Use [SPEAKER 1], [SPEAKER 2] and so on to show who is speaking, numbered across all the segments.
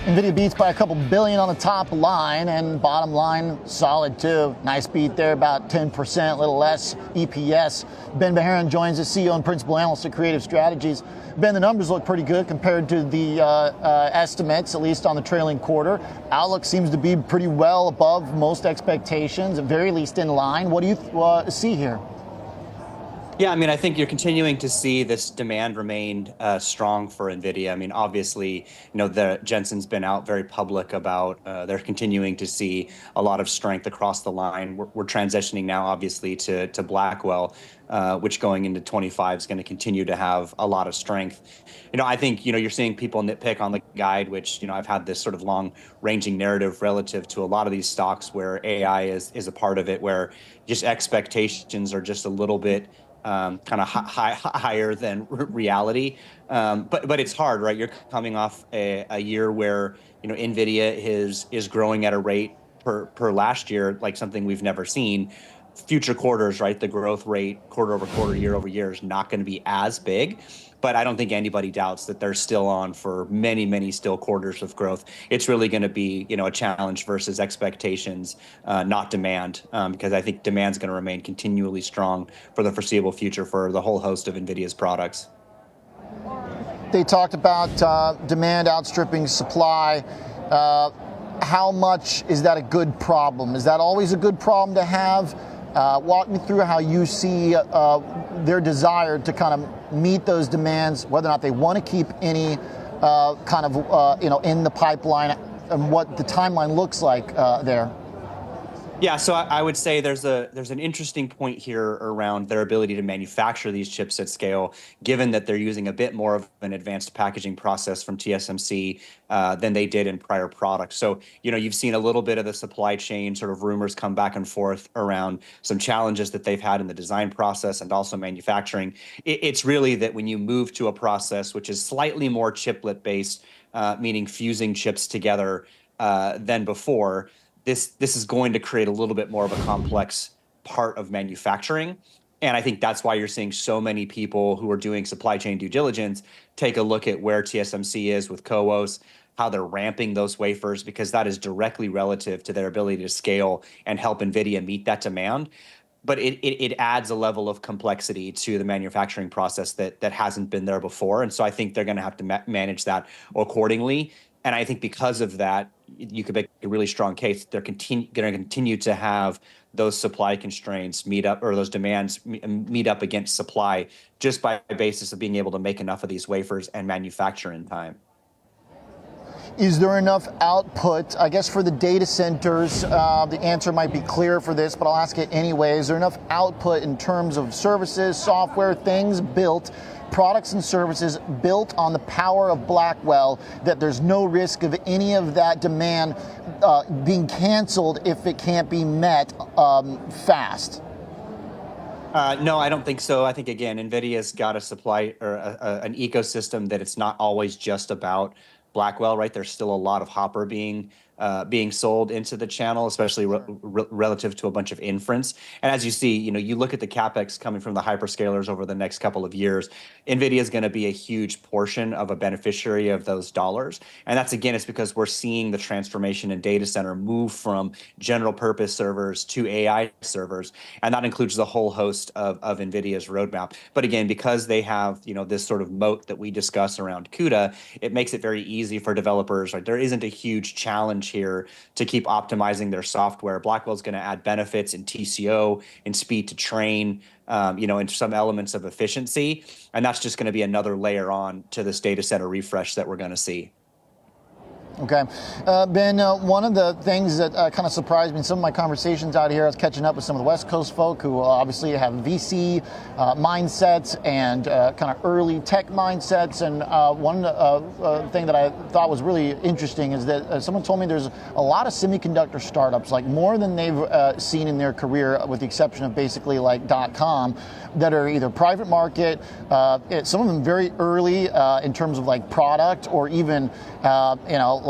[SPEAKER 1] Nvidia beats by a couple billion on the top line, and bottom line solid too. Nice beat there, about 10%, a little less EPS. Ben Bajarin joins us, CEO and Principal Analyst at Creative Strategies. Ben, the numbers look pretty good compared to the estimates, at least on the trailing quarter. Outlook seems to be pretty well above most expectations, at very least in line. What do you see here?
[SPEAKER 2] Yeah, I mean, I think you're continuing to see this demand remain strong for Nvidia. I mean, obviously, Jensen's been out very public about they're continuing to see a lot of strength across the line. We're transitioning now, obviously, to Blackwell, which going into 25 is going to continue to have a lot of strength. I think, you're seeing people nitpick on the guide, which, I've had this sort of long-ranging narrative relative to a lot of these stocks where AI is a part of it, where just expectations are just a little bit kind of higher than reality. But it's hard, right? You're coming off a year where, Nvidia is growing at a rate per last year, like something we've never seen. Future quarters, right? The growth rate quarter over quarter, year over year is not going to be as big. But I don't think anybody doubts that they're still on for many, many still quarters of growth. It's really going to be, a challenge versus expectations, not demand, because I think demand's going to remain continually strong for the foreseeable future for the whole host of NVIDIA's products.
[SPEAKER 1] They talked about demand outstripping supply. How much is that a good problem? Is that always a good problem to have? Walk me through how you see their desire to kind of meet those demands, whether or not they want to keep any in the pipeline, and what the timeline looks like there.
[SPEAKER 2] Yeah, so I would say there's an interesting point here around their ability to manufacture these chips at scale, given that they're using a bit more of an advanced packaging process from TSMC than they did in prior products. So, you've seen a little bit of the supply chain sort of rumors come back and forth around some challenges that they've had in the design process and also manufacturing. It's really that when you move to a process which is slightly more chiplet based, meaning fusing chips together than before, this is going to create a little bit more of a complex part of manufacturing. And I think that's why you're seeing so many people who are doing supply chain due diligence take a look at where TSMC is with CoWoS, how they're ramping those wafers, because that is directly relative to their ability to scale and help NVIDIA meet that demand. But it adds a level of complexity to the manufacturing process that hasn't been there before. And so I think they're going to have to manage that accordingly. And I think because of that, you could make a really strong case they're going to continue to have those supply constraints meet up, or those demands meet up against supply, just by the basis of being able to make enough of these wafers and manufacture in time.
[SPEAKER 1] Is there enough output, I guess, for the data centers? The answer might be clear for this, but I'll ask it anyway. Is there enough output in terms of services, software, things built, products and services built on the power of Blackwell, that there's no risk of any of that demand being canceled if it can't be met fast?
[SPEAKER 2] No, I don't think so. I think, again, NVIDIA's got a supply or an ecosystem that it's not always just about Blackwell, right? There's still a lot of Hopper being sold into the channel, especially relative to a bunch of inference. And as you see, you look at the CapEx coming from the hyperscalers over the next couple of years, NVIDIA is going to be a huge portion of a beneficiary of those dollars. And that's, again, it's because we're seeing the transformation in data center move from general purpose servers to AI servers. And that includes the whole host of NVIDIA's roadmap. But again, because they have, this sort of moat that we discuss around CUDA, it makes it very easy for developers. Right? There isn't a huge challenge here to keep optimizing their software. Blackwell's going to add benefits in TCO, in speed to train, and some elements of efficiency. And that's just going to be another layer on to this data center refresh that we're going to see.
[SPEAKER 1] Okay. Ben, one of the things that kind of surprised me in some of my conversations out here, I was catching up with some of the West Coast folk who obviously have VC mindsets and kind of early tech mindsets. And one thing that I thought was really interesting is that someone told me there's a lot of semiconductor startups, like more than they've seen in their career, with the exception of basically like .com, that are either private market, some of them very early in terms of like product or even,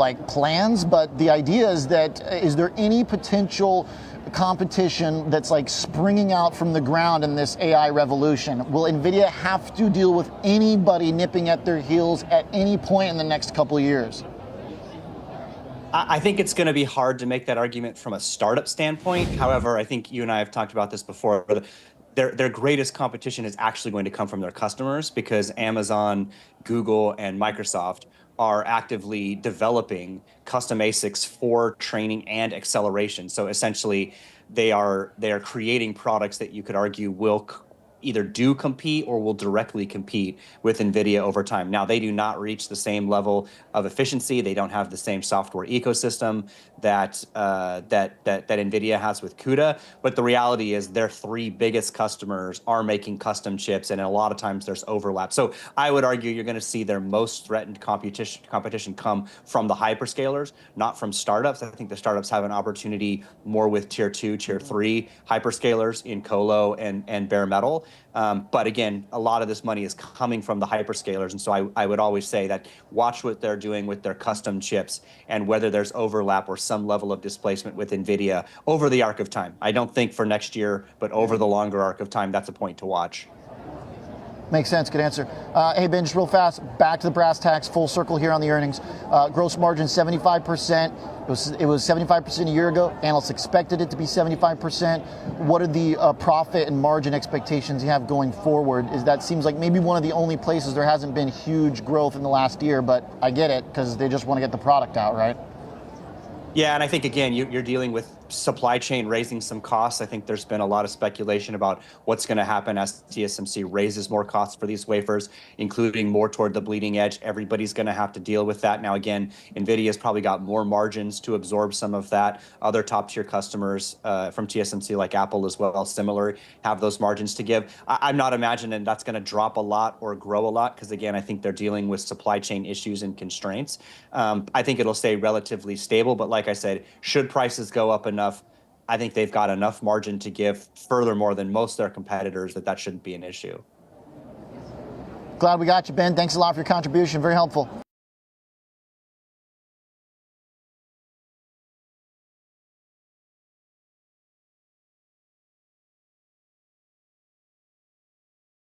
[SPEAKER 1] like plans. But the idea is that, is there any potential competition that's like springing out from the ground in this AI revolution? Will NVIDIA have to deal with anybody nipping at their heels at any point in the next couple of years?
[SPEAKER 2] I think it's going to be hard to make that argument from a startup standpoint. However, I think you and I have talked about this before. Their greatest competition is actually going to come from their customers because Amazon, Google, and Microsoft are actively developing custom ASICs for training and acceleration. So essentially, they are creating products that you could argue will either do compete or will directly compete with NVIDIA over time. Now, they do not reach the same level of efficiency. They don't have the same software ecosystem that NVIDIA has with CUDA. But the reality is their three biggest customers are making custom chips, and a lot of times there's overlap. So I would argue you're going to see their most threatened competition come from the hyperscalers, not from startups. I think the startups have an opportunity more with tier 2, tier 3 hyperscalers in colo and bare metal. But again, a lot of this money is coming from the hyperscalers. And so I would always say that watch what they're doing with their custom chips and whether there's overlap or some level of displacement with NVIDIA over the arc of time. I don't think for next year, but over the longer arc of time, that's a point to watch.
[SPEAKER 1] Makes sense. Good answer. Hey, Ben, just real fast, back to the brass tacks, full circle here on the earnings. Gross margin 75%. It was 75% a year ago. Analysts expected it to be 75%. What are the profit and margin expectations you have going forward? That seems like maybe one of the only places there hasn't been huge growth in the last year, but I get it because they just want to get the product out, right?
[SPEAKER 2] Yeah, and I think, again, you're dealing with supply chain raising some costs. I think there's been a lot of speculation about what's going to happen as TSMC raises more costs for these wafers, including more toward the bleeding edge. Everybody's going to have to deal with that. Now, again, NVIDIA's probably got more margins to absorb some of that. Other top-tier customers from TSMC, like Apple as well, similar, have those margins to give. I'm not imagining that's going to drop a lot or grow a lot because, again, I think they're dealing with supply chain issues and constraints. I think it'll stay relatively stable, but like I said, should prices go up enough, I think they've got enough margin to give furthermore than most of their competitors that shouldn't be an issue.
[SPEAKER 1] Glad we got you, Ben. Thanks a lot for your contribution. Very helpful.